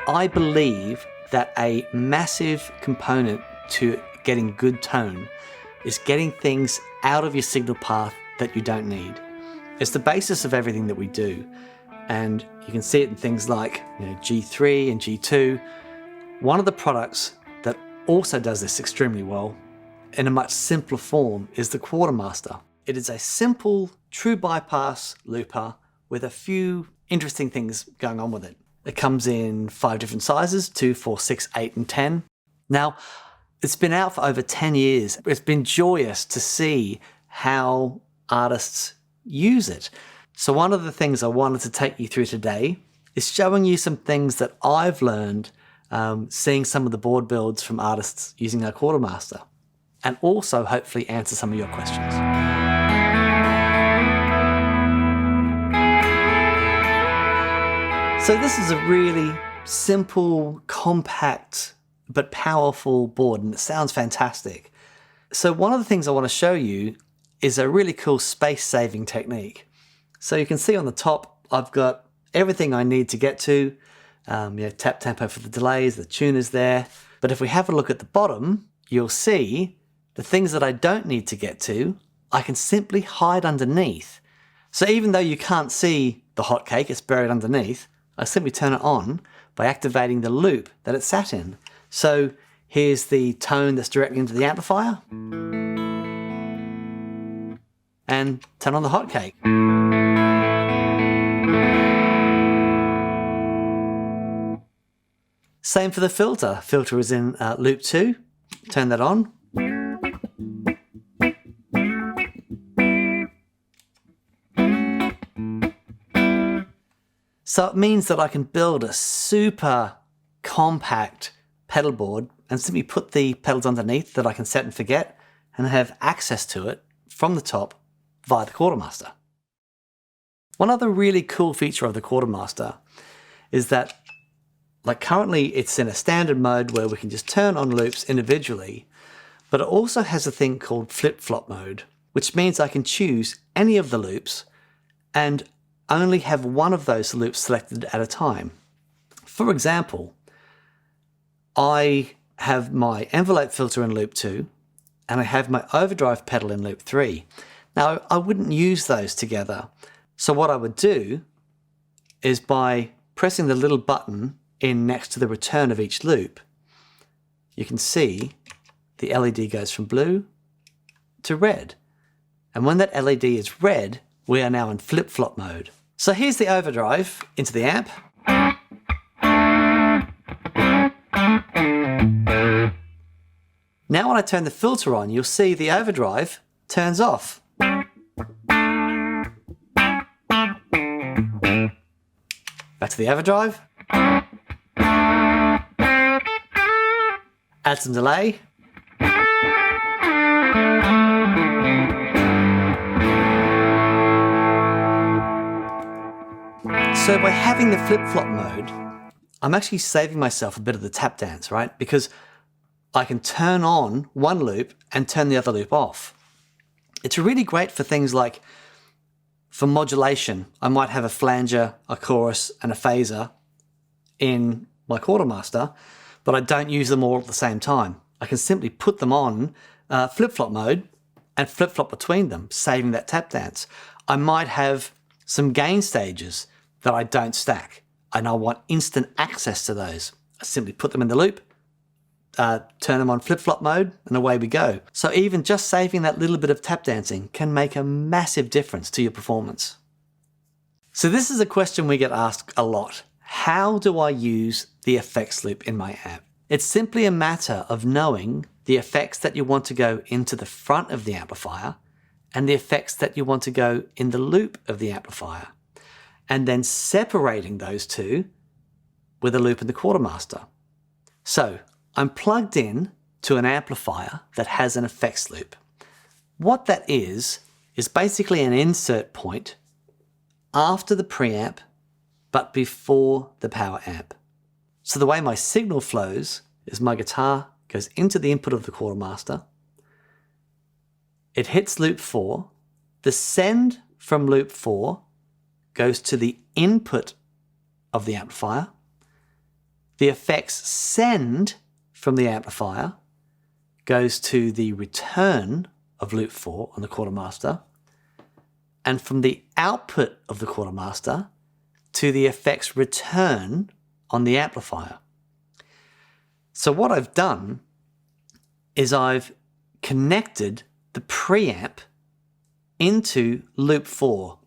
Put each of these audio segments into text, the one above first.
I believe that a massive component to getting good tone is getting things out of your signal path that you don't need. It's the basis of everything that we do. And you can see it in things like G3 and G2. One of the products that also does this extremely well in a much simpler form is the QuarterMaster. It is a simple true bypass looper with a few interesting things going on with it. It comes in 5 different sizes, 2, 4, 6, 8, and 10. Now, it's been out for over 10 years. It's been joyous to see how artists use it. So one of the things I wanted to take you through today is showing you some things that I've learned seeing some of the board builds from artists using our QuarterMaster, and also hopefully answer some of your questions. So this is a really simple, compact, but powerful board, and it sounds fantastic. So one of the things I want to show you is a really cool space-saving technique. So you can see on the top, I've got everything I need to get to. Tap tempo for the delays, the tuners there. But if we have a look at the bottom, you'll see the things that I don't need to get to, I can simply hide underneath. So even though you can't see the hotcake, it's buried underneath, I simply turn it on by activating the loop that it's sat in. So here's the tone that's directly into the amplifier. And turn on the hotcake. Same for the filter. Filter is in loop 2. Turn that on. So it means that I can build a super compact pedal board and simply put the pedals underneath that I can set and forget and have access to it from the top via the QuarterMaster. One other really cool feature of the QuarterMaster is that currently it's in a standard mode where we can just turn on loops individually, but it also has a thing called flip-flop mode, which means I can choose any of the loops and only have one of those loops selected at a time. For example, I have my envelope filter in loop 2 and I have my overdrive pedal in loop 3. Now, I wouldn't use those together. So what I would do is by pressing the little button in next to the return of each loop, you can see the LED goes from blue to red. And when that LED is red, we are now in flip-flop mode. So here's the overdrive into the amp. Now when I turn the filter on, you'll see the overdrive turns off. Back to the overdrive. Add some delay. So by having the flip-flop mode, I'm actually saving myself a bit of the tap dance, right? Because I can turn on one loop and turn the other loop off. It's really great for things like, for modulation, I might have a flanger, a chorus, and a phaser in my QuarterMaster, but I don't use them all at the same time. I can simply put them on flip-flop mode and flip-flop between them, saving that tap dance. I might have some gain stages that I don't stack, and I want instant access to those. I simply put them in the loop, turn them on flip-flop mode, and away we go. So even just saving that little bit of tap dancing can make a massive difference to your performance. So this is a question we get asked a lot. How do I use the effects loop in my amp? It's simply a matter of knowing the effects that you want to go into the front of the amplifier and the effects that you want to go in the loop of the amplifier, and then separating those two with a loop in the QuarterMaster. So I'm plugged in to an amplifier that has an effects loop. What that is basically an insert point after the preamp, but before the power amp. So the way my signal flows is my guitar goes into the input of the QuarterMaster. It hits loop 4. The send from loop 4 goes to the input of the amplifier. The effects send from the amplifier goes to the return of loop 4 on the QuarterMaster, and from the output of the QuarterMaster to the effects return on the amplifier. So what I've done is I've connected the preamp into loop 4.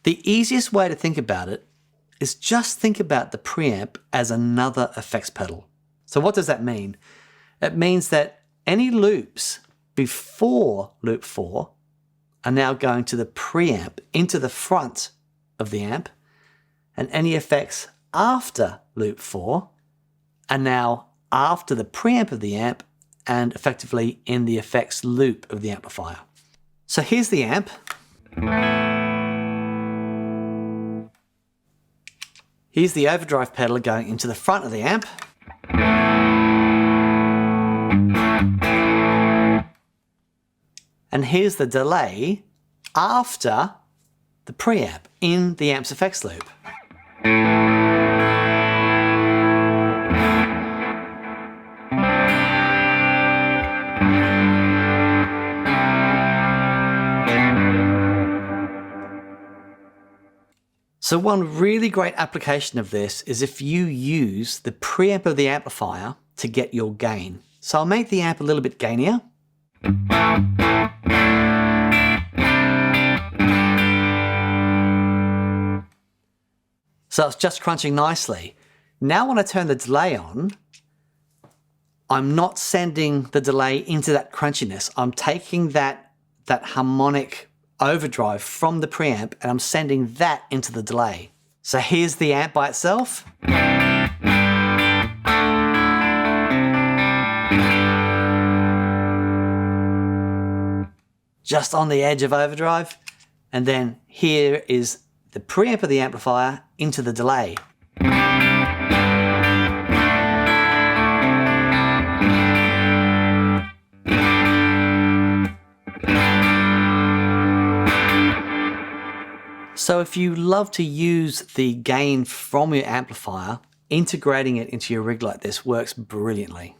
The easiest way to think about it is just think about the preamp as another effects pedal. So what does that mean? It means that any loops before loop 4 are now going to the preamp into the front of the amp, and any effects after loop 4 are now after the preamp of the amp and effectively in the effects loop of the amplifier. So here's the amp. Here's the overdrive pedal going into the front of the amp. And here's the delay after the preamp in the amp's effects loop. So one really great application of this is if you use the preamp of the amplifier to get your gain. So I'll make the amp a little bit gainier. So it's just crunching nicely. Now when I turn the delay on, I'm not sending the delay into that crunchiness. I'm taking that harmonic overdrive from the preamp and I'm sending that into the delay. So here's the amp by itself. Just on the edge of overdrive. And then here is the preamp of the amplifier into the delay. So if you love to use the gain from your amplifier, integrating it into your rig like this works brilliantly.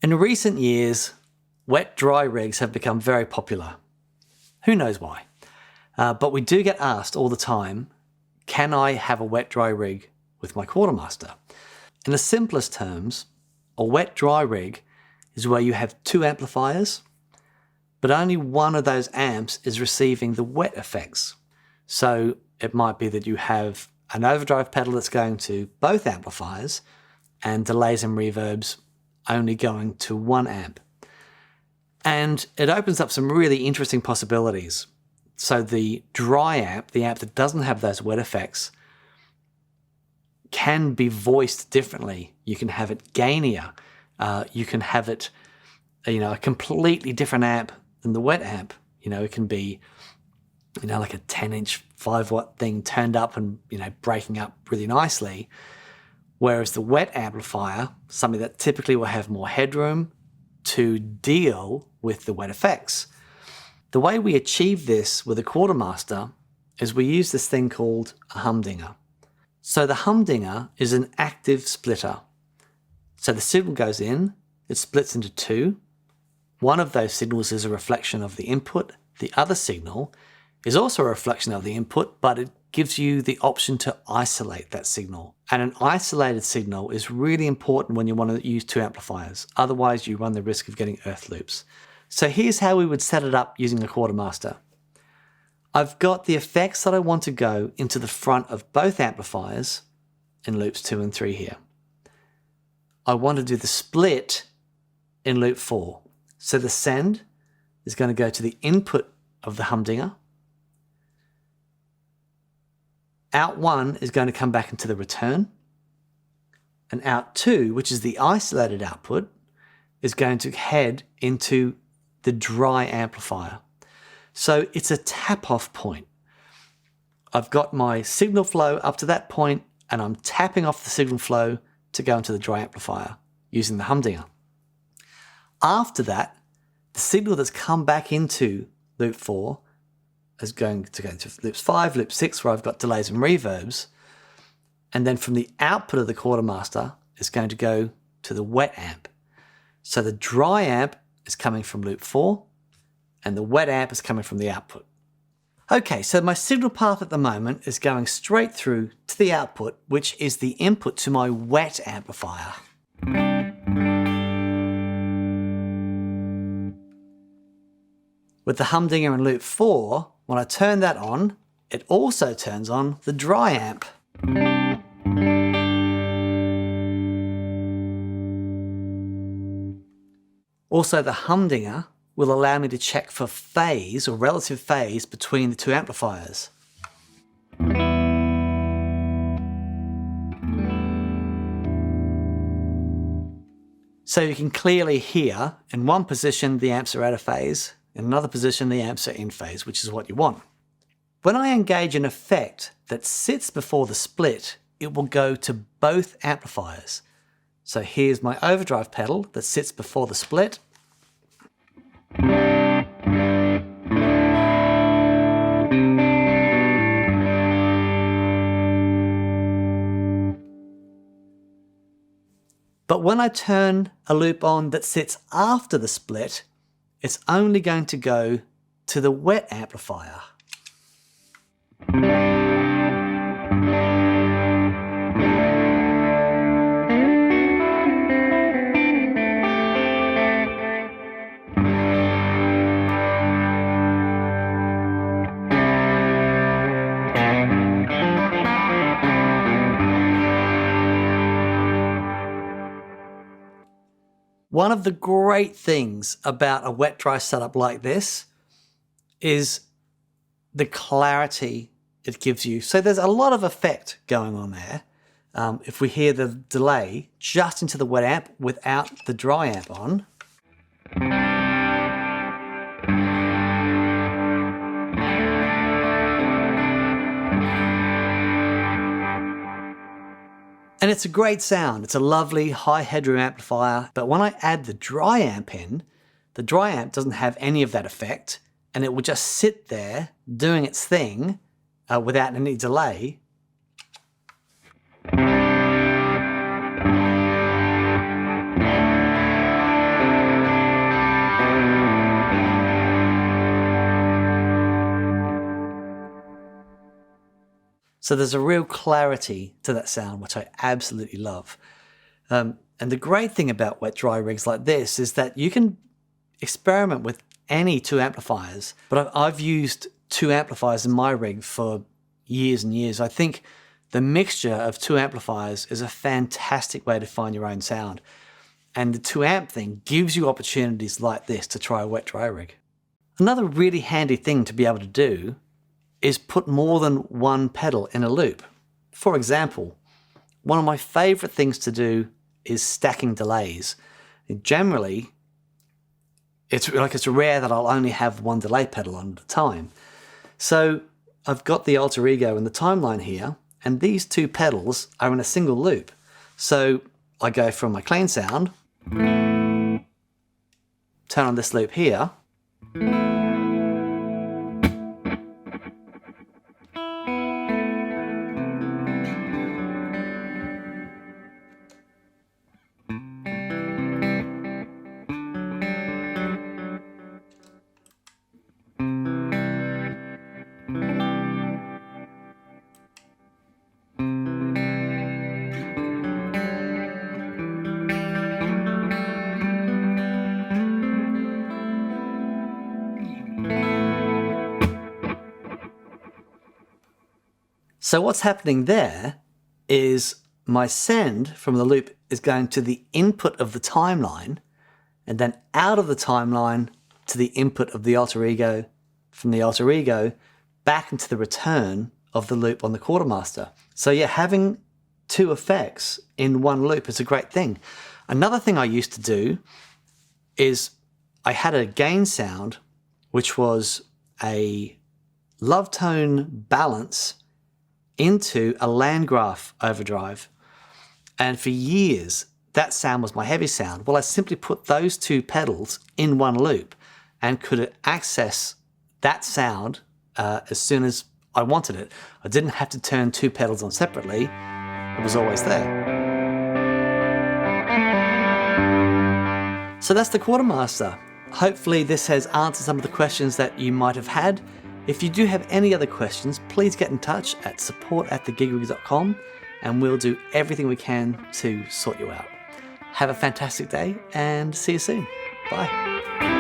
In recent years, wet-dry rigs have become very popular. Who knows why? But we do get asked all the time, can I have a wet-dry rig with my QuarterMaster? In the simplest terms, a wet-dry rig is where you have two amplifiers, but only one of those amps is receiving the wet effects. So it might be that you have an overdrive pedal that's going to both amplifiers and delays and reverbs only going to one amp. And it opens up some really interesting possibilities. So the dry amp, the amp that doesn't have those wet effects, can be voiced differently. You can have it gainier. You can have it, a completely different amp than the wet amp. It can be, like a 10-inch 5-watt thing turned up and, breaking up really nicely. Whereas the wet amplifier, something that typically will have more headroom to deal with the wet effects. The way we achieve this with a QuarterMaster is we use this thing called a humdinger. So the humdinger is an active splitter. So the signal goes in, it splits into two. One of those signals is a reflection of the input. The other signal is also a reflection of the input, but it gives you the option to isolate that signal. And an isolated signal is really important when you want to use two amplifiers. Otherwise, you run the risk of getting earth loops. So here's how we would set it up using a QuarterMaster. I've got the effects that I want to go into the front of both amplifiers in loops 2 and 3 here. I want to do the split in loop 4. So the send is going to go to the input of the humdinger. Out 1 is going to come back into the return. And out 2, which is the isolated output, is going to head into the dry amplifier. So it's a tap-off point. I've got my signal flow up to that point, and I'm tapping off the signal flow to go into the dry amplifier using the humdinger. After that, the signal that's come back into loop 4 is going to go into loops 5, loop 6, where I've got delays and reverbs. And then from the output of the QuarterMaster, it's going to go to the wet amp. So the dry amp is coming from loop 4, and the wet amp is coming from the output. Okay, so my signal path at the moment is going straight through to the output, which is the input to my wet amplifier. With the humdinger in loop 4, when I turn that on, it also turns on the dry amp. Also, the humdinger will allow me to check for phase or relative phase between the two amplifiers. So you can clearly hear in one position the amps are out of phase, in another position the amps are in phase, which is what you want. When I engage an effect that sits before the split, it will go to both amplifiers. So here's my overdrive pedal that sits before the split. But when I turn a loop on that sits after the split, it's only going to go to the wet amplifier. One of the great things about a wet-dry setup like this is the clarity it gives you. So there's a lot of effect going on there. If we hear the delay just into the wet amp without the dry amp on. And it's a great sound. It's a lovely high headroom amplifier. But when I add the dry amp in, the dry amp doesn't have any of that effect, and it will just sit there doing its thing without any delay. So there's a real clarity to that sound, which I absolutely love. And the great thing about wet-dry rigs like this is that you can experiment with any two amplifiers. But I've used two amplifiers in my rig for years and years. I think the mixture of two amplifiers is a fantastic way to find your own sound. And the two amp thing gives you opportunities like this to try a wet-dry rig. Another really handy thing to be able to do is put more than one pedal in a loop. For example, one of my favorite things to do is stacking delays. Generally, it's rare that I'll only have one delay pedal on at a time. So I've got the alter ego in the timeline here, and these two pedals are in a single loop. So I go from my clean sound, turn on this loop here, So what's happening there is my send from the loop is going to the input of the timeline, and then out of the timeline to the input of the alter ego, from the alter ego back into the return of the loop on the QuarterMaster. So yeah, having two effects in one loop is a great thing. Another thing I used to do is I had a gain sound, which was a love tone balance into a Landgraf overdrive. And for years, that sound was my heavy sound. Well, I simply put those two pedals in one loop and could access that sound as soon as I wanted it. I didn't have to turn two pedals on separately. it was always there. So that's the QuarterMaster. Hopefully this has answered some of the questions that you might have had. If you do have any other questions, please get in touch at support@thegigrig.com and we'll do everything we can to sort you out. Have a fantastic day and see you soon. Bye.